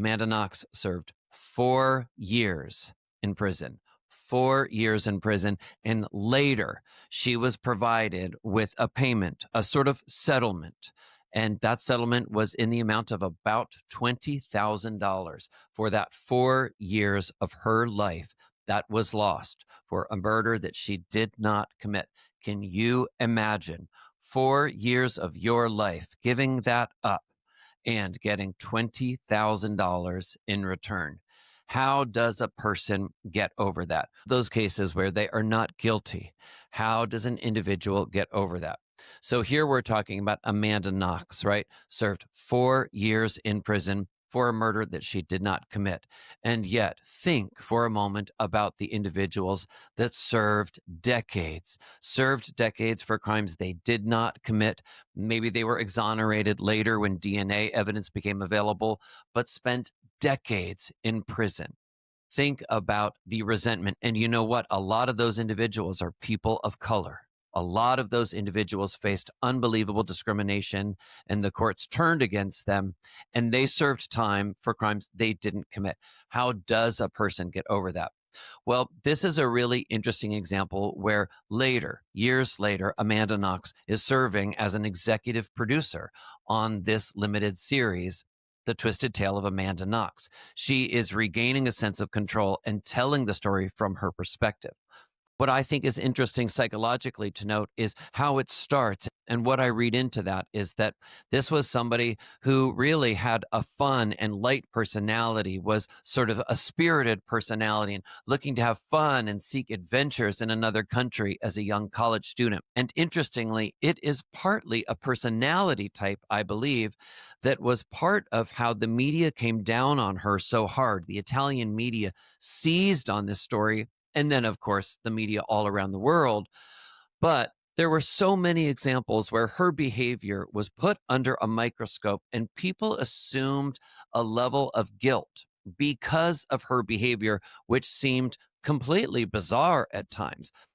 Amanda Knox served 4 years in prison. 4 years in prison. And later, she was provided with a payment, a sort of settlement. And that settlement was in the amount of about $20,000 for that 4 years of her life that was lost for a murder that she did not commit. Can you imagine 4 years of your life giving that up and getting $20,000 in return? How does a person get over that? Those cases where they are not guilty, how does an individual get over that? So here we're talking about Amanda Knox, right? Served 4 years in prison for a murder that she did not commit. And yet, think for a moment about the individuals that served decades for crimes they did not commit. Maybe they were exonerated later when DNA evidence became available, but spent decades in prison. Think about the resentment. And you know what? A lot of those individuals are people of color. A lot of those individuals faced unbelievable discrimination, and the courts turned against them, and they served time for crimes they didn't commit. How does a person get over that? Well, this is a really interesting example where later, years later, Amanda Knox is serving as an executive producer on this limited series, The Twisted Tale of Amanda Knox. She is regaining a sense of control and telling the story from her perspective. What I think is interesting psychologically to note is how it starts. And what I read into that is that this was somebody who really had a fun and light personality, was sort of a spirited personality and looking to have fun and seek adventures in another country as a young college student. And interestingly, it is partly a personality type, I believe, that was part of how the media came down on her so hard. The Italian media seized on this story, and then, of course, the media all around the world. But there were so many examples where her behavior was put under a microscope and people assumed a level of guilt because of her behavior, which seemed completely bizarre at times.